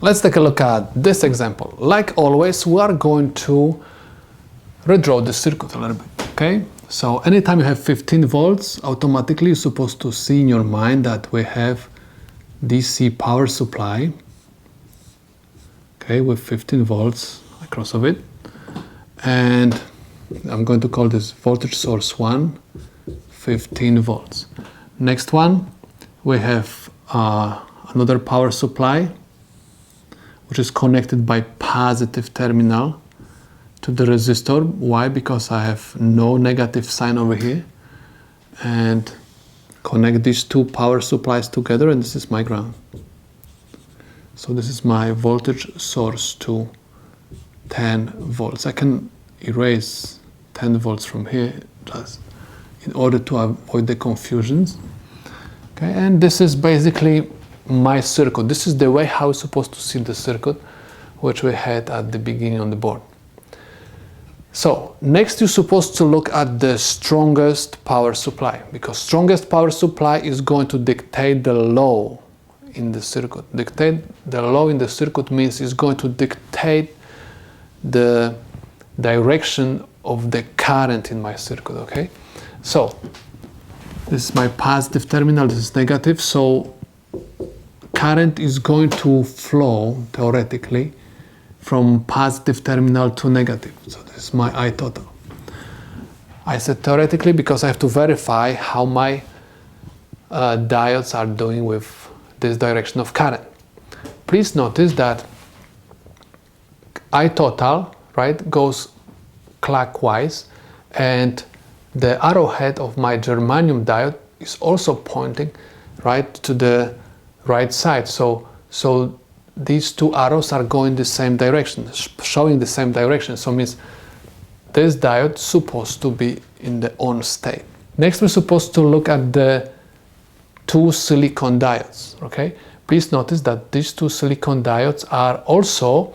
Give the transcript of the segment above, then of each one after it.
let's take a look at this example. Like always, we are going to redraw the circuit a little bit, okay? So anytime you have 15 volts, automatically you're supposed to see in your mind that we have DC power supply, okay, with 15 volts across of it. And I'm going to call this voltage source 1, 15 volts. Next one, we have another power supply, which is connected by positive terminal to the resistor. Why? Because I have no negative sign over here. And connect these two power supplies together, and this is my ground. So this is my voltage source to 10 volts. I can erase 10 volts from here just in order to avoid the confusions. Okay, and this is basically my circuit. This is the way how we're supposed to see the circuit, which we had at the beginning on the board. So next you're supposed to look at the strongest power supply, because strongest power supply is going to dictate the low in the circuit. Dictate the low in the circuit means it's going to dictate the direction of the current in my circuit, okay? So this is my positive terminal, this is negative, so current is going to flow theoretically from positive terminal to negative. So this is my I total. I said theoretically because I have to verify how my diodes are doing with this direction of current. Please notice that I total, right, goes clockwise, and the arrowhead of my germanium diode is also pointing right to the right side. So these two arrows are going the same direction, showing the same direction. So means this diode is supposed to be in the on state. Next, we're supposed to look at the two silicon diodes, okay? Please notice that these two silicon diodes are also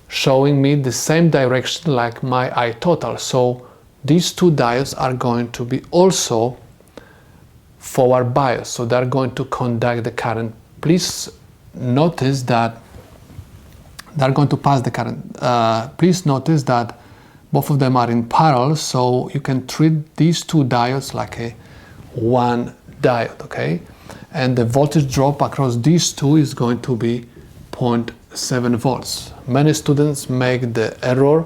showing me the same direction like my I total. So these two diodes are going to be also forward bias, so they're going to conduct the current. Please notice that they're going to pass the current. Please notice that both of them are in parallel, so you can treat these two diodes like a one diode, okay? And the voltage drop across these two is going to be 0.7 volts. Many students make the error,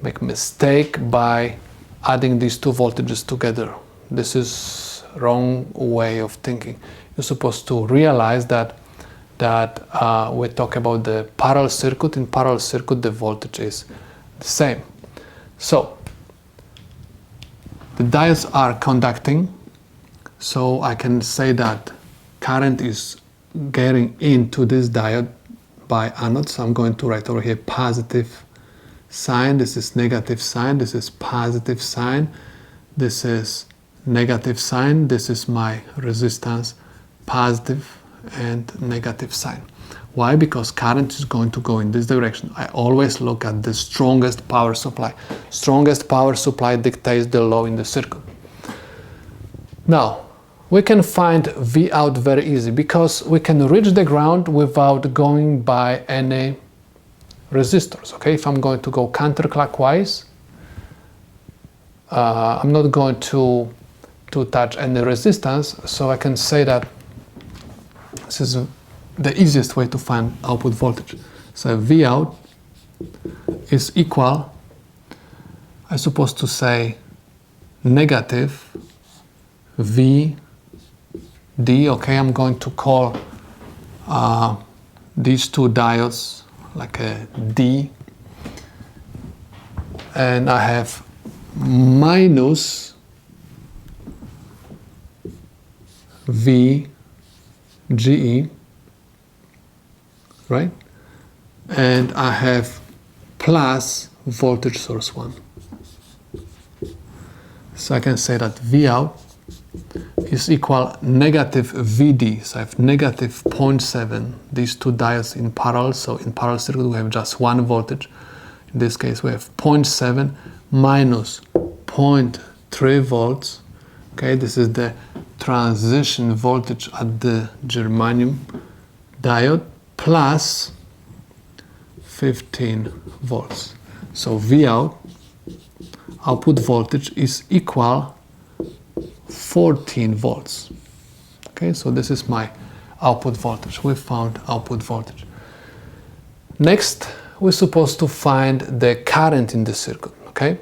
make mistake by adding these two voltages together. This is wrong way of thinking. You're supposed to realize that we talk about the parallel circuit. In parallel circuit, the voltage is the same. So the diodes are conducting, so I can say that current is getting into this diode by anode. So I'm going to write over here positive sign, this is negative sign, this is positive sign, this is negative sign, this is my resistance, positive and negative sign. Why? Because current is going to go in this direction. I always look at the strongest power supply. Strongest power supply dictates the low in the circuit. Now, we can find V out very easy because we can reach the ground without going by any resistors. Okay, if I'm going to go counterclockwise, I'm not going to touch any resistance, so I can say that this is the easiest way to find output voltage. So V out is equal, I'm supposed to say negative V D. Okay, I'm going to call these two diodes like a D, and I have minus V GE, right? And I have plus voltage source 1. So I can say that V out is equal negative VD. So I have negative 0.7. These two diodes in parallel. So in parallel circuit we have just one voltage. In this case we have 0.7 minus 0.3 volts. Okay, this is the transition voltage at the germanium diode, plus 15 volts. So Vout, output voltage, is equal 14 volts. Okay, so this is my output voltage. We found output voltage. Next, we're supposed to find the current in the circuit. Okay,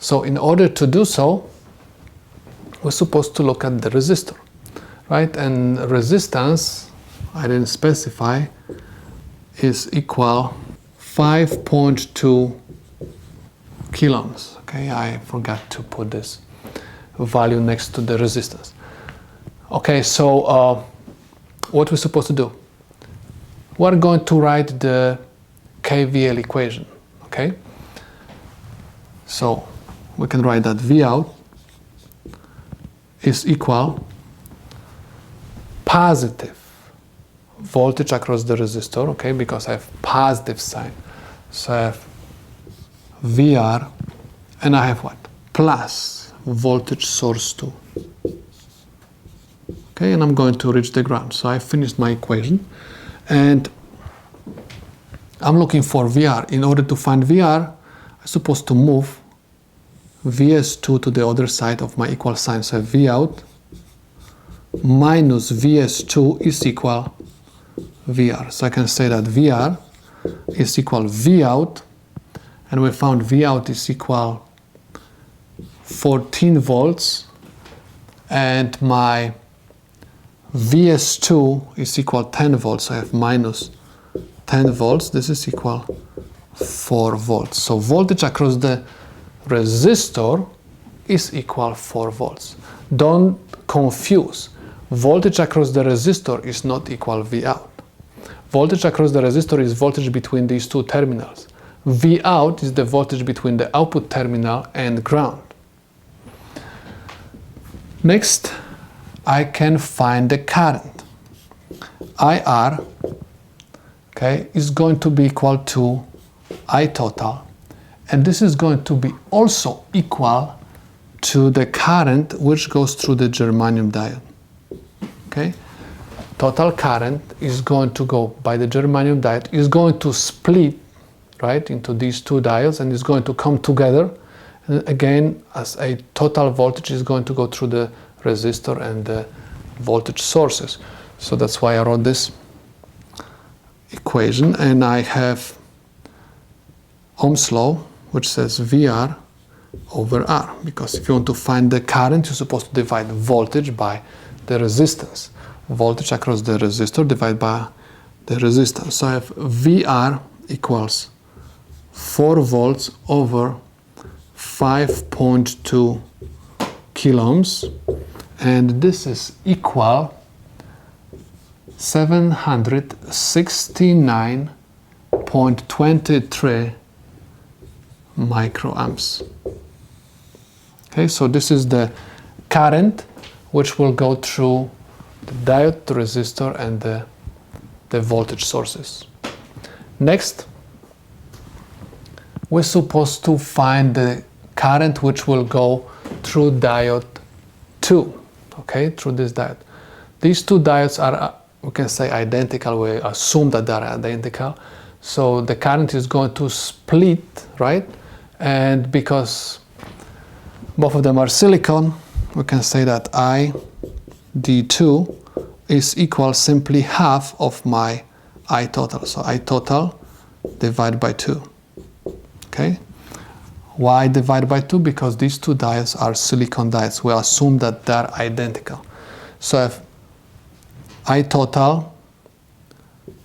so in order to do so, we're supposed to look at the resistor, right? And resistance, I didn't specify, is equal 5.2 kilo ohms. Okay, I forgot to put this value next to the resistance. Okay, so what we're supposed to do? We're going to write the KVL equation. Okay, so we can write that Vout is equal positive voltage across the resistor, okay, because I have positive sign. So I have VR, and I have what? Plus voltage source 2. Okay, and I'm going to reach the ground. So I finished my equation, and I'm looking for VR. In order to find VR, I'm supposed to move VS2 to the other side of my equal sign. So Vout minus VS2 is equal VR. So I can say that VR is equal Vout, and we found Vout is equal 14 volts, and my VS2 is equal 10 volts. So I have minus 10 volts. This is equal 4 volts. So voltage across the resistor is equal 4 volts. Don't confuse. Voltage across the resistor is not equal Vout. Voltage across the resistor is voltage between these two terminals. Vout is the voltage between the output terminal and ground. Next, I can find the current. IR, okay, is going to be equal to I total, and this is going to be also equal to the current which goes through the germanium diode. Okay, total current is going to go by the germanium diode, is going to split, right, into these two diodes, and is going to come together, and again as a total voltage is going to go through the resistor and the voltage sources. So that's why I wrote this equation, and I have Ohm's law, which says VR over R, because if you want to find the current, you're supposed to divide voltage by the resistance. Voltage across the resistor divided by the resistance. So I have VR equals 4 volts over 5.2 kilo ohms, and this is equal 769.23 microamps. Okay, so this is the current which will go through the diode, the resistor, and the voltage sources. Next, we're supposed to find the current which will go through diode 2, okay, through this diode. These two diodes are, we can say, identical. We assume that they are identical. So the current is going to split, right? And because both of them are silicon, we can say that ID2 is equal simply half of my I total. So I total divided by 2. Okay? Why divide by 2? Because these two diodes are silicon diodes. We assume that they're identical. So if I total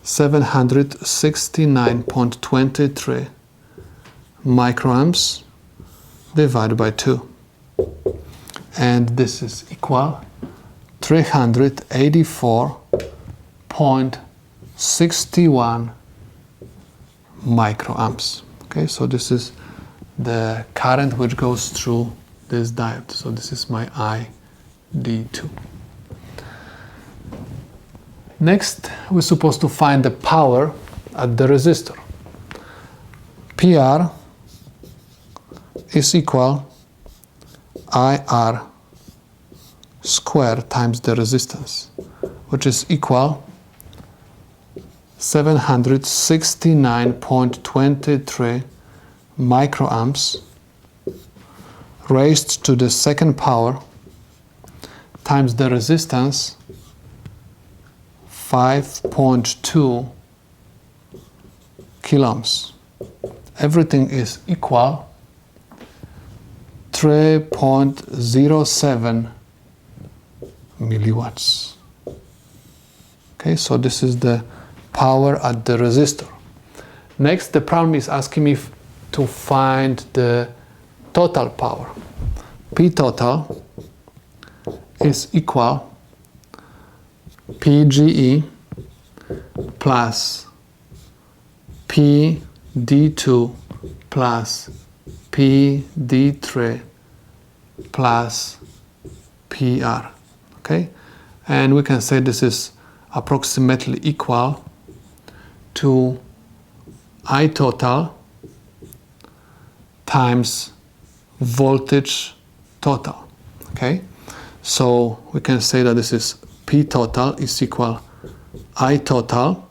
769.23 microamps divided by 2. And this is equal 384.61 microamps. Okay, so this is the current which goes through this diode. So this is my ID2. Next, we're supposed to find the power at the resistor. PR is equal IR squared times the resistance, which is equal 769.23 microamps raised to the second power times the resistance 5.2 kiloohms. Everything is equal 3.07 milliwatts. Okay, so this is the power at the resistor. Next, the problem is asking me to find the total power. P total is equal PGE plus PD2 plus PD3 plus PR. Okay, and we can say this is approximately equal to I total times voltage total. Okay, so we can say that this is P total is equal I total,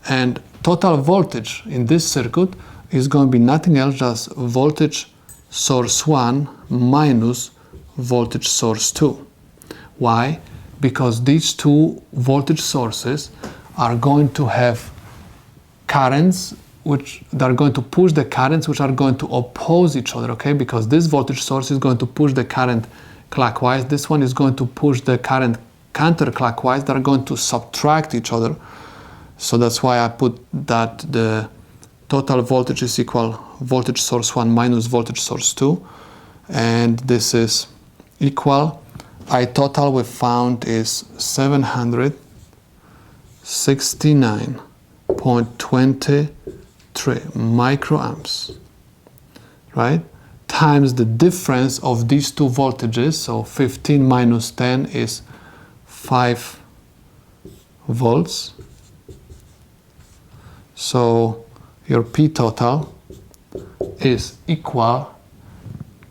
and total voltage in this circuit is going to be nothing else just voltage source 1 minus voltage source 2. Why? Because these two voltage sources are going to have currents which are going to push the currents which are going to oppose each other, okay? Because this voltage source is going to push the current clockwise, this one is going to push the current counterclockwise, they are going to subtract each other. So that's why I put that the total voltage is equal voltage source 1 minus voltage source 2, and this is equal I total we found is 769.23 microamps, right? Times the difference of these two voltages, so 15 minus 10 is 5 volts. So your P total is equal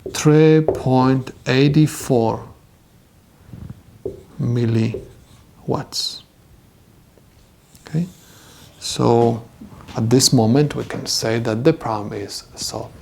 3.84 milliwatts. Okay, so at this moment we can say that the problem is solved.